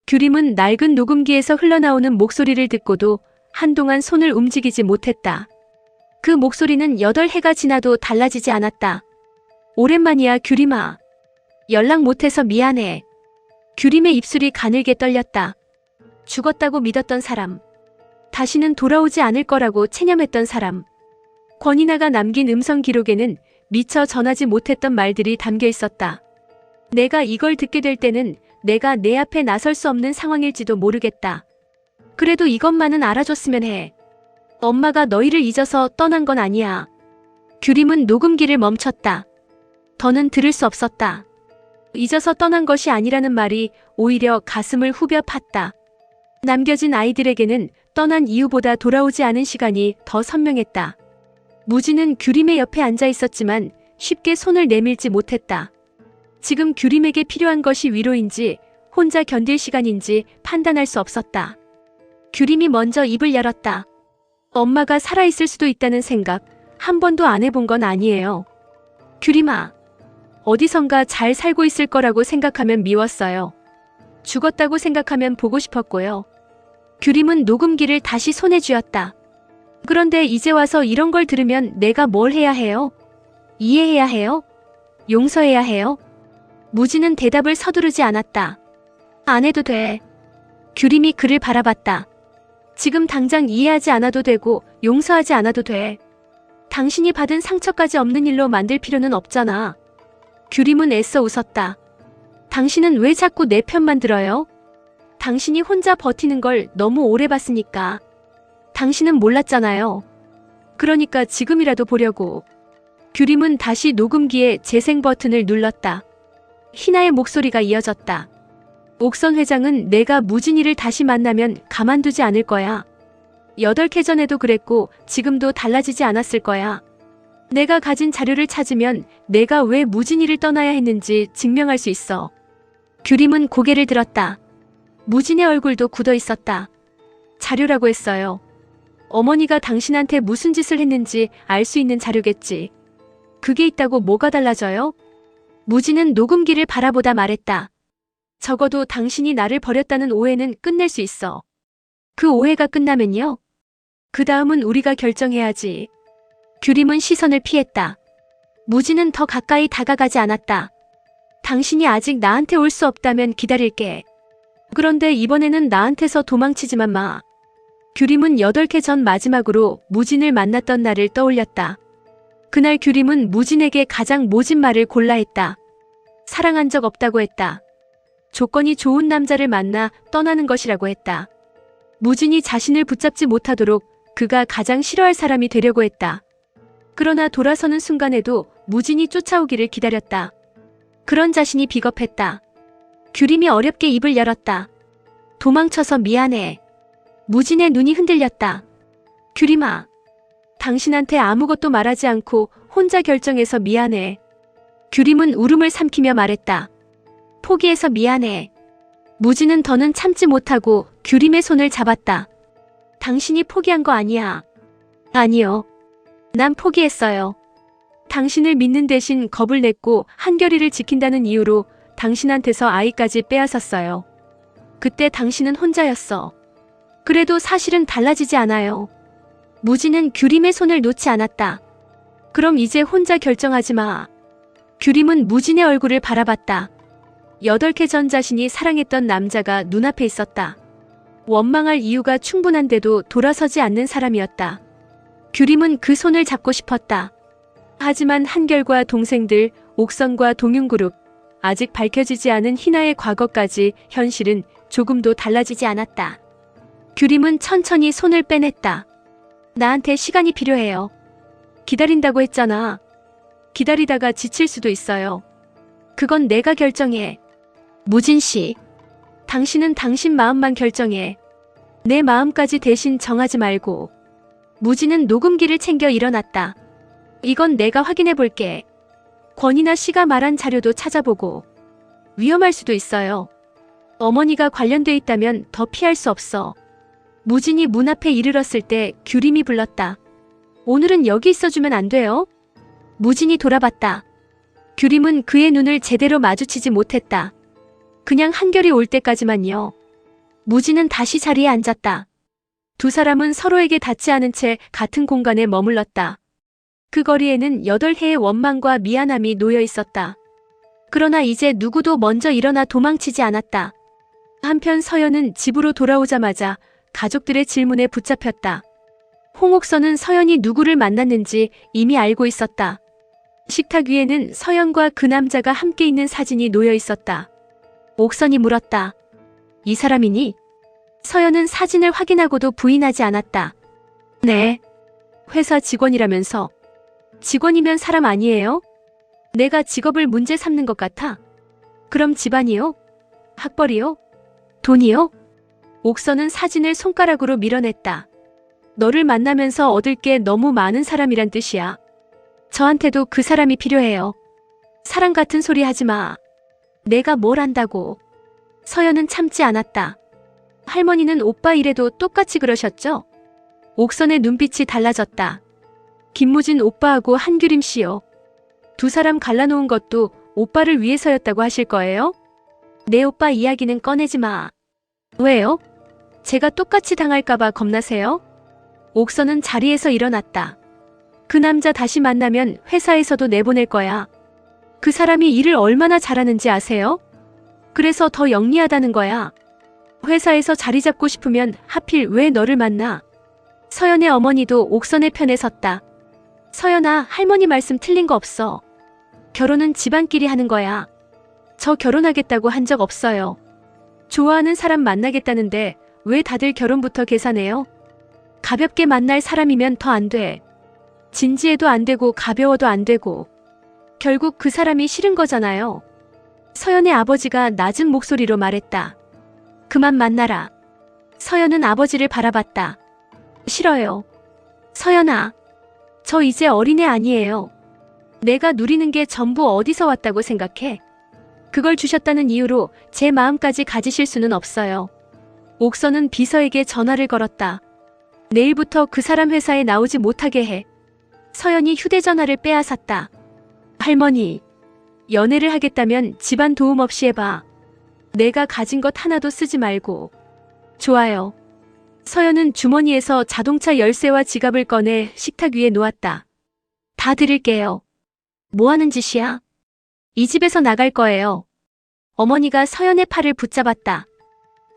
규림은 낡은 녹음기에서 흘러나오는 목소리를 듣고도 한동안 손을 움직이지 못했다. 그 목소리는 8해가 지나도 달라지지 않았다. 오랜만이야, 규림아. 연락 못해서 미안해. 규림의 입술이 가늘게 떨렸다. 죽었다고 믿었던 사람. 다시는 돌아오지 않을 거라고 체념했던 사람. 권이나가 남긴 음성 기록에는 미처 전하지 못했던 말들이 담겨 있었다. 내가 이걸 듣게 될 때는 내가 내 앞에 나설 수 없는 상황일지도 모르겠다. 그래도 이것만은 알아줬으면 해. 엄마가 너희를 잊어서 떠난 건 아니야. 규림은 녹음기를 멈췄다. 더는 들을 수 없었다. 잊어서 떠난 것이 아니라는 말이 오히려 가슴을 후벼 팠다. 남겨진 아이들에게는 떠난 이유보다 돌아오지 않은 시간이 더 선명했다. 무진은 규림의 옆에 앉아 있었지만 쉽게 손을 내밀지 못했다. 지금 규림에게 필요한 것이 위로인지 혼자 견딜 시간인지 판단할 수 없었다. 규림이 먼저 입을 열었다. 엄마가 살아있을 수도 있다는 생각 한 번도 안 해본 건 아니에요. 규림아, 어디선가 잘 살고 있을 거라고 생각하면 미웠어요. 죽었다고 생각하면 보고 싶었고요. 규림은 녹음기를 다시 손에 쥐었다. 그런데 이제 와서 이런 걸 들으면 내가 뭘 해야 해요? 이해해야 해요? 용서해야 해요? 무진은 대답을 서두르지 않았다. 안 해도 돼. 규림이 그를 바라봤다. 지금 당장 이해하지 않아도 되고 용서하지 않아도 돼. 당신이 받은 상처까지 없는 일로 만들 필요는 없잖아. 규림은 애써 웃었다. 당신은 왜 자꾸 내 편만 들어요? 당신이 혼자 버티는 걸 너무 오래 봤으니까. 당신은 몰랐잖아요. 그러니까 지금이라도 보려고. 규림은 다시 녹음기에 재생 버튼을 눌렀다. 희나의 목소리가 이어졌다. 옥선 회장은 내가 무진이를 다시 만나면 가만두지 않을 거야. 8해 전에도 그랬고 지금도 달라지지 않았을 거야. 내가 가진 자료를 찾으면 내가 왜 무진이를 떠나야 했는지 증명할 수 있어. 규림은 고개를 들었다. 무진의 얼굴도 굳어 있었다. 자료라고 했어요. 어머니가 당신한테 무슨 짓을 했는지 알 수 있는 자료겠지. 그게 있다고 뭐가 달라져요? 무진은 녹음기를 바라보다 말했다. 적어도 당신이 나를 버렸다는 오해는 끝낼 수 있어. 그 오해가 끝나면요? 그 다음은 우리가 결정해야지. 규림은 시선을 피했다. 무진은 더 가까이 다가가지 않았다. 당신이 아직 나한테 올 수 없다면 기다릴게. 그런데 이번에는 나한테서 도망치지만 마. 규림은 8해 전 마지막으로 무진을 만났던 날을 떠올렸다. 그날 규림은 무진에게 가장 모진 말을 골라 했다. 사랑한 적 없다고 했다. 조건이 좋은 남자를 만나 떠나는 것이라고 했다. 무진이 자신을 붙잡지 못하도록 그가 가장 싫어할 사람이 되려고 했다. 그러나 돌아서는 순간에도 무진이 쫓아오기를 기다렸다. 그런 자신이 비겁했다. 규림이 어렵게 입을 열었다. 도망쳐서 미안해. 무진의 눈이 흔들렸다. 규림아, 당신한테 아무것도 말하지 않고 혼자 결정해서 미안해. 규림은 울음을 삼키며 말했다. 포기해서 미안해. 무진은 더는 참지 못하고 규림의 손을 잡았다. 당신이 포기한 거 아니야. 아니요. 난 포기했어요. 당신을 믿는 대신 겁을 냈고 한결이를 지킨다는 이유로 당신한테서 아이까지 빼앗았어요. 그때 당신은 혼자였어. 그래도 사실은 달라지지 않아요. 무진은 규림의 손을 놓지 않았다. 그럼 이제 혼자 결정하지 마. 규림은 무진의 얼굴을 바라봤다. 8해 전 자신이 사랑했던 남자가 눈앞에 있었다. 원망할 이유가 충분한데도 돌아서지 않는 사람이었다. 규림은 그 손을 잡고 싶었다. 하지만 한결과 동생들, 옥선과 동윤그룹, 아직 밝혀지지 않은 희나의 과거까지 현실은 조금도 달라지지 않았다. 규림은 천천히 손을 빼냈다. 나한테 시간이 필요해요. 기다린다고 했잖아. 기다리다가 지칠 수도 있어요. 그건 내가 결정해. 무진 씨, 당신은 당신 마음만 결정해. 내 마음까지 대신 정하지 말고. 무진은 녹음기를 챙겨 일어났다. 이건 내가 확인해 볼게. 권이나 씨가 말한 자료도 찾아보고. 위험할 수도 있어요. 어머니가 관련돼 있다면 더 피할 수 없어. 무진이 문 앞에 이르렀을 때 규림이 불렀다. 오늘은 여기 있어주면 안 돼요? 무진이 돌아봤다. 규림은 그의 눈을 제대로 마주치지 못했다. 그냥 한결이 올 때까지만요. 무진은 다시 자리에 앉았다. 두 사람은 서로에게 닿지 않은 채 같은 공간에 머물렀다. 그 거리에는 8해의 원망과 미안함이 놓여 있었다. 그러나 이제 누구도 먼저 일어나 도망치지 않았다. 한편 서연은 집으로 돌아오자마자 가족들의 질문에 붙잡혔다. 홍옥선은 서연이 누구를 만났는지 이미 알고 있었다. 식탁 위에는 서연과 그 남자가 함께 있는 사진이 놓여 있었다. 옥선이 물었다. 이 사람이니? 서연은 사진을 확인하고도 부인하지 않았다. 네. 회사 직원이라면서. 직원이면 사람 아니에요? 내가 직업을 문제 삼는 것 같아. 그럼 집안이요? 학벌이요? 돈이요? 옥선은 사진을 손가락으로 밀어냈다. 너를 만나면서 얻을 게 너무 많은 사람이란 뜻이야. 저한테도 그 사람이 필요해요. 사랑 같은 소리 하지 마. 내가 뭘 안다고. 서연은 참지 않았다. 할머니는 오빠 일에도 똑같이 그러셨죠? 옥선의 눈빛이 달라졌다. 김무진 오빠하고 한규림 씨요. 두 사람 갈라놓은 것도 오빠를 위해서였다고 하실 거예요? 내 오빠 이야기는 꺼내지 마. 왜요? 제가 똑같이 당할까봐 겁나세요? 옥선은 자리에서 일어났다. 그 남자 다시 만나면 회사에서도 내보낼 거야. 그 사람이 일을 얼마나 잘하는지 아세요? 그래서 더 영리하다는 거야. 회사에서 자리 잡고 싶으면 하필 왜 너를 만나? 서연의 어머니도 옥선의 편에 섰다. 서연아, 할머니 말씀 틀린 거 없어. 결혼은 집안끼리 하는 거야. 저 결혼하겠다고 한 적 없어요. 좋아하는 사람 만나겠다는데 왜 다들 결혼부터 계산해요? 가볍게 만날 사람이면 더 안 돼. 진지해도 안 되고 가벼워도 안 되고. 결국 그 사람이 싫은 거잖아요. 서연의 아버지가 낮은 목소리로 말했다. 그만 만나라. 서연은 아버지를 바라봤다. 싫어요. 서연아, 저 이제 어린애 아니에요. 내가 누리는 게 전부 어디서 왔다고 생각해? 그걸 주셨다는 이유로 제 마음까지 가지실 수는 없어요. 옥선은 비서에게 전화를 걸었다. 내일부터 그 사람 회사에 나오지 못하게 해. 서연이 휴대전화를 빼앗았다. 할머니, 연애를 하겠다면 집안 도움 없이 해봐. 내가 가진 것 하나도 쓰지 말고. 좋아요. 서연은 주머니에서 자동차 열쇠와 지갑을 꺼내 식탁 위에 놓았다. 다 드릴게요. 뭐 하는 짓이야? 이 집에서 나갈 거예요. 어머니가 서연의 팔을 붙잡았다.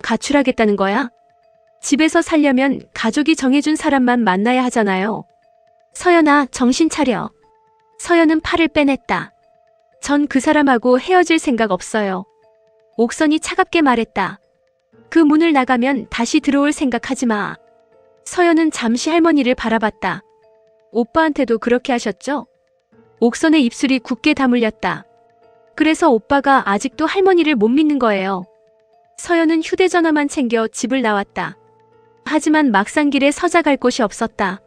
가출하겠다는 거야? 집에서 살려면 가족이 정해준 사람만 만나야 하잖아요. 서연아, 정신 차려. 서연은 팔을 빼냈다. 전 그 사람하고 헤어질 생각 없어요. 옥선이 차갑게 말했다. 그 문을 나가면 다시 들어올 생각하지 마. 서연은 잠시 할머니를 바라봤다. 오빠한테도 그렇게 하셨죠? 옥선의 입술이 굳게 다물렸다. 그래서 오빠가 아직도 할머니를 못 믿는 거예요. 서연은 휴대전화만 챙겨 집을 나왔다. 하지만 막상 길에 서자 갈 곳이 없었다.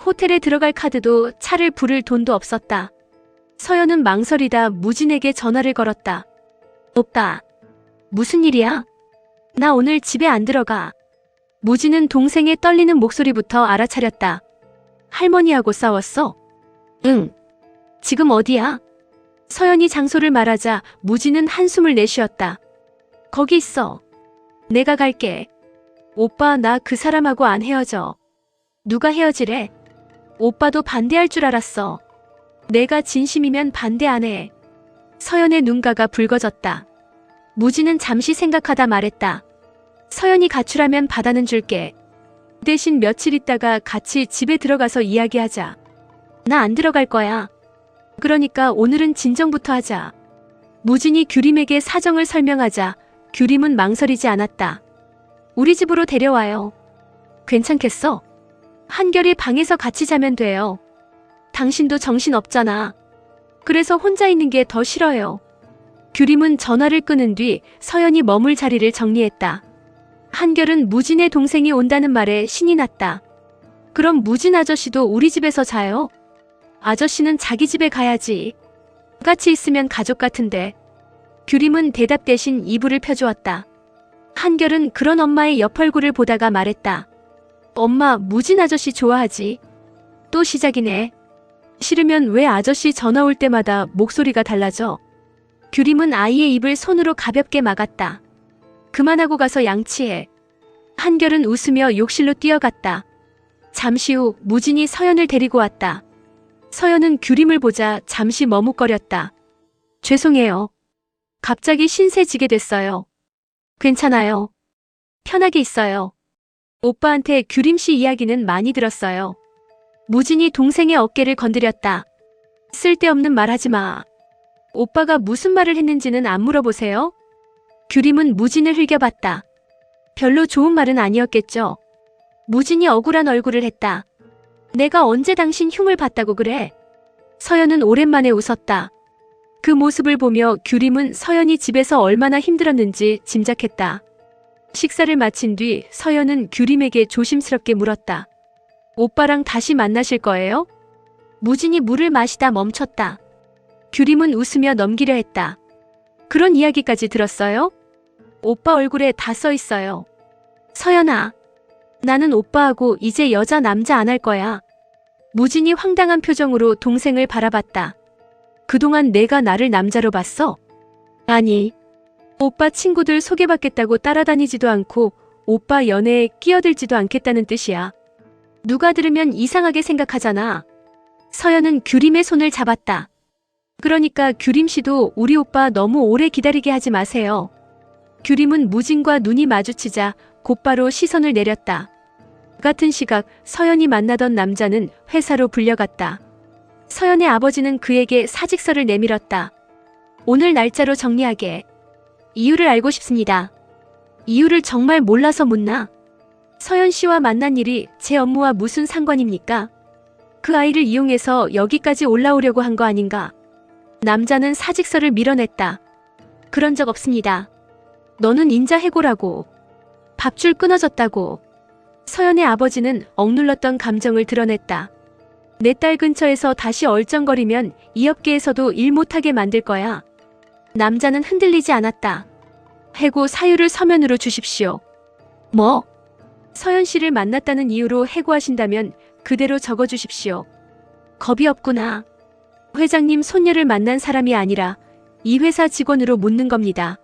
호텔에 들어갈 카드도 차를 부를 돈도 없었다. 서연은 망설이다 무진에게 전화를 걸었다. 오빠, 무슨 일이야? 나 오늘 집에 안 들어가. 무진은 동생의 떨리는 목소리부터 알아차렸다. 할머니하고 싸웠어? 응. 지금 어디야? 서연이 장소를 말하자 무진은 한숨을 내쉬었다. 거기 있어. 내가 갈게. 오빠, 나 그 사람하고 안 헤어져. 누가 헤어지래? 오빠도 반대할 줄 알았어. 내가 진심이면 반대 안 해. 서연의 눈가가 붉어졌다. 무진은 잠시 생각하다 말했다. 서연이 가출하면 받아는 줄게. 대신 며칠 있다가 같이 집에 들어가서 이야기하자. 나 안 들어갈 거야. 그러니까 오늘은 진정부터 하자. 무진이 규림에게 사정을 설명하자 규림은 망설이지 않았다. 우리 집으로 데려와요. 괜찮겠어? 한결이 방에서 같이 자면 돼요. 당신도 정신 없잖아. 그래서 혼자 있는 게 더 싫어요. 규림은 전화를 끊은 뒤 서연이 머물 자리를 정리했다. 한결은 무진의 동생이 온다는 말에 신이 났다. 그럼 무진 아저씨도 우리 집에서 자요? 아저씨는 자기 집에 가야지. 같이 있으면 가족 같은데. 규림은 대답 대신 이불을 펴주었다. 한결은 그런 엄마의 옆얼굴을 보다가 말했다. 엄마, 무진 아저씨 좋아하지? 또 시작이네. 싫으면 왜 아저씨 전화 올 때마다 목소리가 달라져? 규림은 아이의 입을 손으로 가볍게 막았다. 그만하고 가서 양치해. 한결은 웃으며 욕실로 뛰어갔다. 잠시 후 무진이 서연을 데리고 왔다. 서연은 규림을 보자 잠시 머뭇거렸다. 죄송해요. 갑자기 신세지게 됐어요. 괜찮아요. 편하게 있어요. 오빠한테 규림 씨 이야기는 많이 들었어요. 무진이 동생의 어깨를 건드렸다. 쓸데없는 말 하지 마. 오빠가 무슨 말을 했는지는 안 물어보세요? 규림은 무진을 흘겨봤다. 별로 좋은 말은 아니었겠죠. 무진이 억울한 얼굴을 했다. 내가 언제 당신 흉을 봤다고 그래? 서연은 오랜만에 웃었다. 그 모습을 보며 규림은 서연이 집에서 얼마나 힘들었는지 짐작했다. 식사를 마친 뒤 서연은 규림에게 조심스럽게 물었다. 오빠랑 다시 만나실 거예요? 무진이 물을 마시다 멈췄다. 규림은 웃으며 넘기려 했다. 그런 이야기까지 들었어요? 오빠 얼굴에 다 써 있어요. 서연아, 나는 오빠하고 이제 여자 남자 안 할 거야. 무진이 황당한 표정으로 동생을 바라봤다. 그동안 내가 나를 남자로 봤어? 아니, 오빠 친구들 소개받겠다고 따라다니지도 않고 오빠 연애에 끼어들지도 않겠다는 뜻이야. 누가 들으면 이상하게 생각하잖아. 서연은 규림의 손을 잡았다. 그러니까 규림 씨도 우리 오빠 너무 오래 기다리게 하지 마세요. 규림은 무진과 눈이 마주치자 곧바로 시선을 내렸다. 같은 시각 서연이 만나던 남자는 회사로 불려갔다. 서연의 아버지는 그에게 사직서를 내밀었다. 오늘 날짜로 정리하게. 이유를 알고 싶습니다. 이유를 정말 몰라서 묻나? 서연 씨와 만난 일이 제 업무와 무슨 상관입니까? 그 아이를 이용해서 여기까지 올라오려고 한 거 아닌가? 남자는 사직서를 밀어냈다. 그런 적 없습니다. 너는 인자해고라고. 밥줄 끊어졌다고. 서연의 아버지는 억눌렀던 감정을 드러냈다. 내 딸 근처에서 다시 얼쩡거리면 이 업계에서도 일 못하게 만들 거야. 남자는 흔들리지 않았다. 해고 사유를 서면으로 주십시오. 뭐? 서연 씨를 만났다는 이유로 해고하신다면 그대로 적어주십시오. 겁이 없구나. 회장님 손녀를 만난 사람이 아니라 이 회사 직원으로 묻는 겁니다.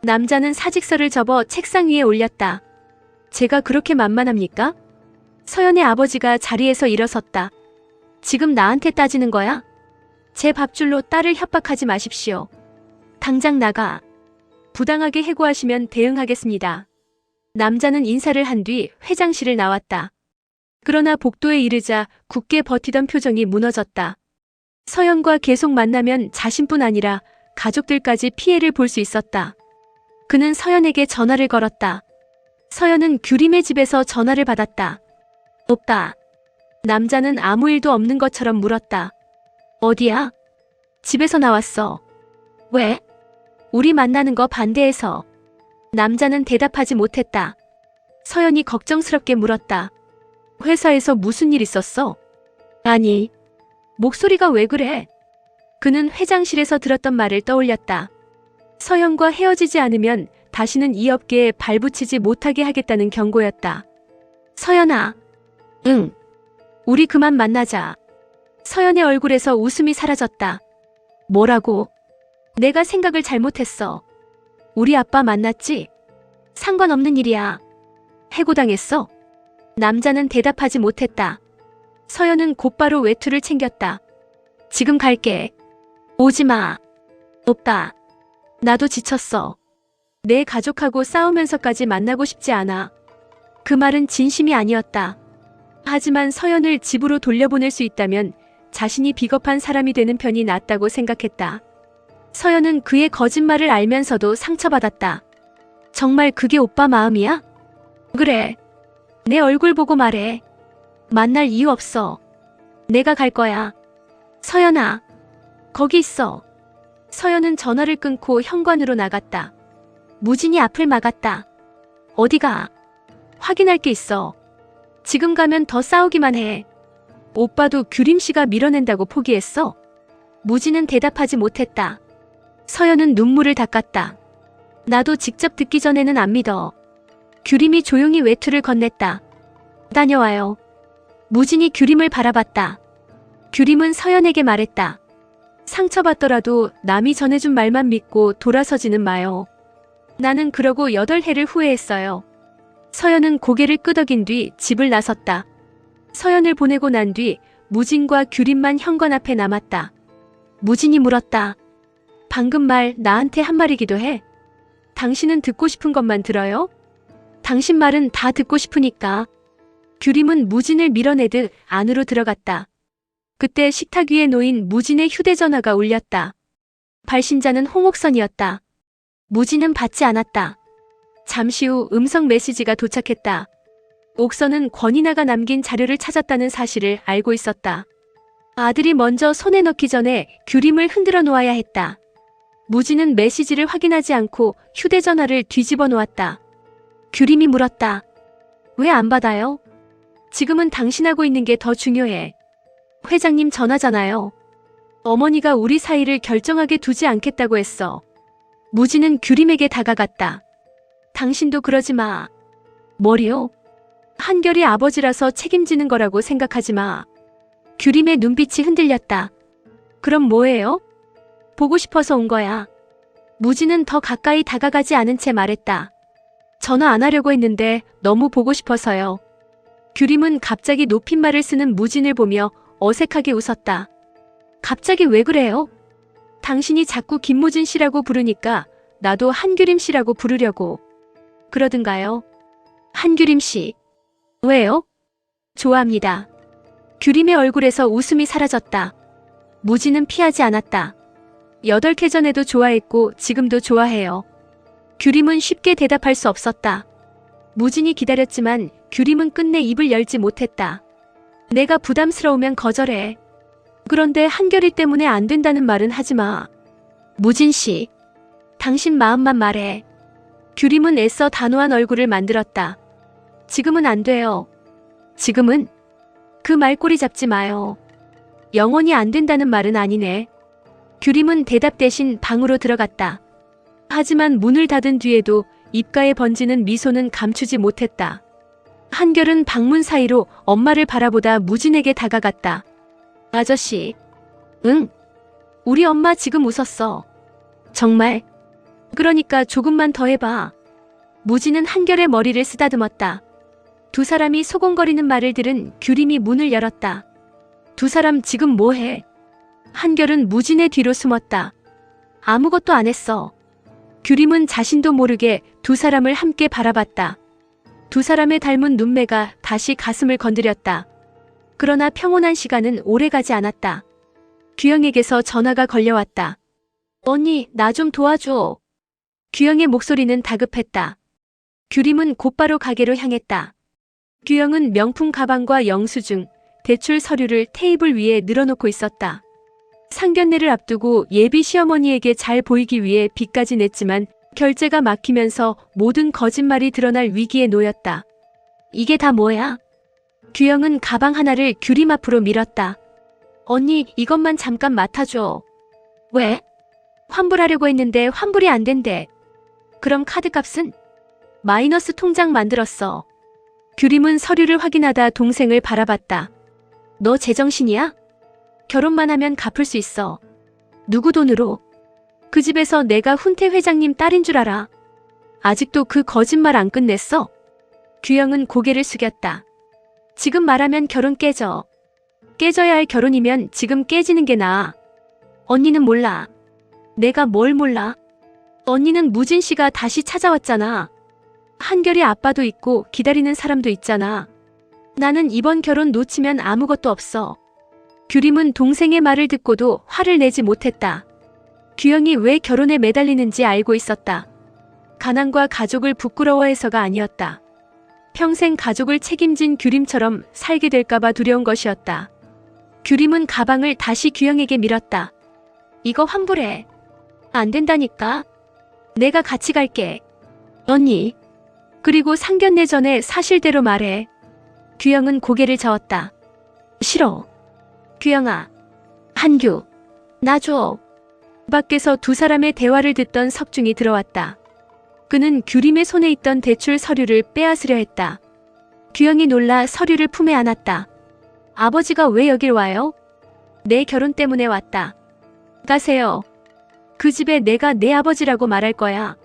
남자는 사직서를 접어 책상 위에 올렸다. 제가 그렇게 만만합니까? 서연의 아버지가 자리에서 일어섰다. 지금 나한테 따지는 거야? 제 밥줄로 딸을 협박하지 마십시오. 당장 나가. 부당하게 해고하시면 대응하겠습니다. 남자는 인사를 한 뒤 회장실을 나왔다. 그러나 복도에 이르자 굳게 버티던 표정이 무너졌다. 서연과 계속 만나면 자신뿐 아니라 가족들까지 피해를 볼 수 있었다. 그는 서연에게 전화를 걸었다. 서연은 규림의 집에서 전화를 받았다. 오빠. 남자는 아무 일도 없는 것처럼 물었다. 어디야? 집에서 나왔어. 왜? 우리 만나는 거 반대해서. 남자는 대답하지 못했다. 서연이 걱정스럽게 물었다. 회사에서 무슨 일 있었어? 아니. 목소리가 왜 그래? 그는 회장실에서 들었던 말을 떠올렸다. 서연과 헤어지지 않으면 다시는 이 업계에 발붙이지 못하게 하겠다는 경고였다. 서연아. 응. 우리 그만 만나자. 서연의 얼굴에서 웃음이 사라졌다. 뭐라고? 내가 생각을 잘못했어. 우리 아빠 만났지? 상관없는 일이야. 해고당했어? 남자는 대답하지 못했다. 서연은 곧바로 외투를 챙겼다. 지금 갈게. 오지 마. 오빠. 나도 지쳤어. 내 가족하고 싸우면서까지 만나고 싶지 않아. 그 말은 진심이 아니었다. 하지만 서연을 집으로 돌려보낼 수 있다면 자신이 비겁한 사람이 되는 편이 낫다고 생각했다. 서연은 그의 거짓말을 알면서도 상처받았다. 정말 그게 오빠 마음이야? 그래. 내 얼굴 보고 말해. 만날 이유 없어. 내가 갈 거야. 서연아. 거기 있어. 서연은 전화를 끊고 현관으로 나갔다. 무진이 앞을 막았다. 어디가? 확인할 게 있어. 지금 가면 더 싸우기만 해. 오빠도 규림 씨가 밀어낸다고 포기했어? 무진은 대답하지 못했다. 서연은 눈물을 닦았다. 나도 직접 듣기 전에는 안 믿어. 규림이 조용히 외투를 건넸다. 다녀와요. 무진이 규림을 바라봤다. 규림은 서연에게 말했다. 상처받더라도 남이 전해준 말만 믿고 돌아서지는 마요. 나는 그러고 8해를 후회했어요. 서연은 고개를 끄덕인 뒤 집을 나섰다. 서연을 보내고 난 뒤 무진과 규림만 현관 앞에 남았다. 무진이 물었다. 방금 말 나한테 한 말이기도 해. 당신은 듣고 싶은 것만 들어요? 당신 말은 다 듣고 싶으니까. 규림은 무진을 밀어내듯 안으로 들어갔다. 그때 식탁 위에 놓인 무진의 휴대전화가 울렸다. 발신자는 홍옥선이었다. 무진은 받지 않았다. 잠시 후 음성 메시지가 도착했다. 옥선은 권인아가 남긴 자료를 찾았다는 사실을 알고 있었다. 아들이 먼저 손에 넣기 전에 규림을 흔들어 놓아야 했다. 무진은 메시지를 확인하지 않고 휴대전화를 뒤집어 놓았다. 규림이 물었다. 왜 안 받아요? 지금은 당신하고 있는 게 더 중요해. 회장님 전화잖아요. 어머니가 우리 사이를 결정하게 두지 않겠다고 했어. 무진은 규림에게 다가갔다. 당신도 그러지 마. 뭐리요? 한결이 아버지라서 책임지는 거라고 생각하지 마. 규림의 눈빛이 흔들렸다. 그럼 뭐예요? 보고 싶어서 온 거야. 무진은 더 가까이 다가가지 않은 채 말했다. 전화 안 하려고 했는데 너무 보고 싶어서요. 규림은 갑자기 높임말을 쓰는 무진을 보며 어색하게 웃었다. 갑자기 왜 그래요? 당신이 자꾸 김무진 씨라고 부르니까 나도 한규림 씨라고 부르려고. 그러든가요? 한규림 씨. 왜요? 좋아합니다. 규림의 얼굴에서 웃음이 사라졌다. 무진은 피하지 않았다. 8개 전에도 좋아했고 지금도 좋아해요. 규림은 쉽게 대답할 수 없었다. 무진이 기다렸지만 규림은 끝내 입을 열지 못했다. 내가 부담스러우면 거절해. 그런데 한결이 때문에 안 된다는 말은 하지 마. 무진 씨. 당신 마음만 말해. 규림은 애써 단호한 얼굴을 만들었다. 지금은 안 돼요. 지금은? 그 말꼬리 잡지 마요. 영원히 안 된다는 말은 아니네. 규림은 대답 대신 방으로 들어갔다. 하지만 문을 닫은 뒤에도 입가에 번지는 미소는 감추지 못했다. 한결은 방문 사이로 엄마를 바라보다 무진에게 다가갔다. 아저씨. 응. 우리 엄마 지금 웃었어. 정말? 그러니까 조금만 더 해봐. 무진은 한결의 머리를 쓰다듬었다. 두 사람이 소곤거리는 말을 들은 규림이 문을 열었다. 두 사람 지금 뭐해? 한결은 무진의 뒤로 숨었다. 아무것도 안 했어. 규림은 자신도 모르게 두 사람을 함께 바라봤다. 두 사람의 닮은 눈매가 다시 가슴을 건드렸다. 그러나 평온한 시간은 오래가지 않았다. 규영에게서 전화가 걸려왔다. 언니, 나 좀 도와줘. 규영의 목소리는 다급했다. 규림은 곧바로 가게로 향했다. 규영은 명품 가방과 영수증, 대출 서류를 테이블 위에 늘어놓고 있었다. 상견례를 앞두고 예비 시어머니에게 잘 보이기 위해 빚까지 냈지만 결제가 막히면서 모든 거짓말이 드러날 위기에 놓였다. 이게 다 뭐야? 규영은 가방 하나를 규림 앞으로 밀었다. 언니, 이것만 잠깐 맡아줘. 왜? 환불하려고 했는데 환불이 안 된대. 그럼 카드값은? 마이너스 통장 만들었어. 규림은 서류를 확인하다 동생을 바라봤다. 너 제정신이야? 결혼만 하면 갚을 수 있어. 누구 돈으로? 그 집에서 내가 훈태 회장님 딸인 줄 알아. 아직도 그 거짓말 안 끝냈어? 규영은 고개를 숙였다. 지금 말하면 결혼 깨져. 깨져야 할 결혼이면 지금 깨지는 게 나아. 언니는 몰라. 내가 뭘 몰라? 언니는 무진 씨가 다시 찾아왔잖아. 한결이 아빠도 있고 기다리는 사람도 있잖아. 나는 이번 결혼 놓치면 아무것도 없어. 규림은 동생의 말을 듣고도 화를 내지 못했다. 규영이 왜 결혼에 매달리는지 알고 있었다. 가난과 가족을 부끄러워해서가 아니었다. 평생 가족을 책임진 규림처럼 살게 될까봐 두려운 것이었다. 규림은 가방을 다시 규영에게 밀었다. 이거 환불해. 안 된다니까. 내가 같이 갈게. 언니. 그리고 상견례 전에 사실대로 말해. 규영은 고개를 저었다. 싫어. 규영아. 한규. 나 줘. 밖에서 두 사람의 대화를 듣던 석중이 들어왔다. 그는 규림의 손에 있던 대출 서류를 빼앗으려 했다. 규영이 놀라 서류를 품에 안았다. 아버지가 왜 여길 와요? 내 결혼 때문에 왔다. 가세요. 그 집에 내가 내 아버지라고 말할 거야.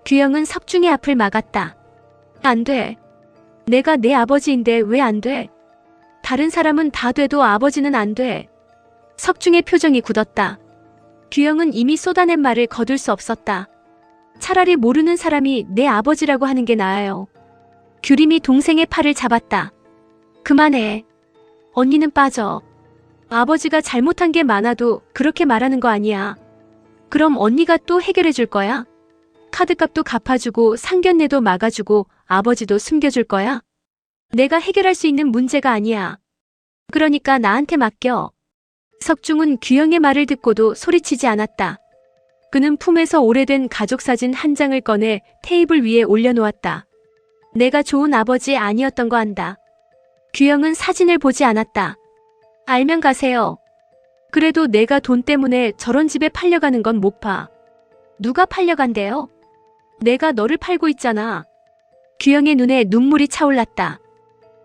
규영은 석중의 앞을 막았다. 안 돼. 내가 내 아버지인데 왜 안 돼? 다른 사람은 다 돼도 아버지는 안 돼. 석중의 표정이 굳었다. 규영은 이미 쏟아낸 말을 거둘 수 없었다. 차라리 모르는 사람이 내 아버지라고 하는 게 나아요. 규림이 동생의 팔을 잡았다. 그만해. 언니는 빠져. 아버지가 잘못한 게 많아도 그렇게 말하는 거 아니야. 그럼 언니가 또 해결해 줄 거야? 카드값도 갚아주고 상견례도 막아주고 아버지도 숨겨줄 거야? 내가 해결할 수 있는 문제가 아니야. 그러니까 나한테 맡겨. 석중은 규영의 말을 듣고도 소리치지 않았다. 그는 품에서 오래된 가족사진 한 장을 꺼내 테이블 위에 올려놓았다. 내가 좋은 아버지 아니었던 거 안다. 규영은 사진을 보지 않았다. 알면 가세요. 그래도 내가 돈 때문에 저런 집에 팔려가는 건 못 봐. 누가 팔려간대요? 내가 너를 팔고 있잖아. 규영의 눈에 눈물이 차올랐다.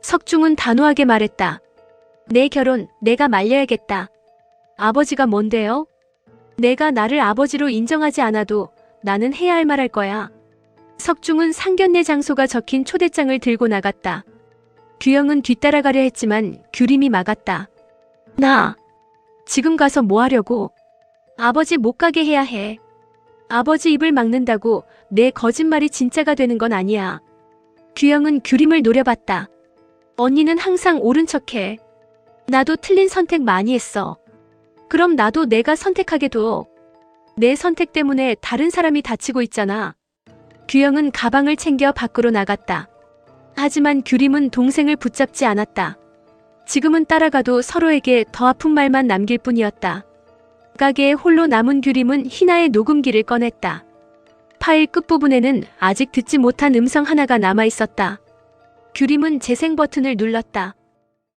석중은 단호하게 말했다. 내 결혼 내가 말려야겠다. 아버지가 뭔데요? 내가 나를 아버지로 인정하지 않아도 나는 해야 할 말 할 거야. 석중은 상견례 장소가 적힌 초대장을 들고 나갔다. 규영은 뒤따라가려 했지만 규림이 막았다. 나 지금 가서 뭐 하려고? 아버지 못 가게 해야 해. 아버지 입을 막는다고 내 거짓말이 진짜가 되는 건 아니야. 규영은 규림을 노려봤다. 언니는 항상 옳은 척해. 나도 틀린 선택 많이 했어. 그럼 나도 내가 선택하게 둬. 내 선택 때문에 다른 사람이 다치고 있잖아. 규영은 가방을 챙겨 밖으로 나갔다. 하지만 규림은 동생을 붙잡지 않았다. 지금은 따라가도 서로에게 더 아픈 말만 남길 뿐이었다. 가게에 홀로 남은 규림은 희나의 녹음기를 꺼냈다. 파일 끝부분에는 아직 듣지 못한 음성 하나가 남아 있었다. 규림은 재생 버튼을 눌렀다.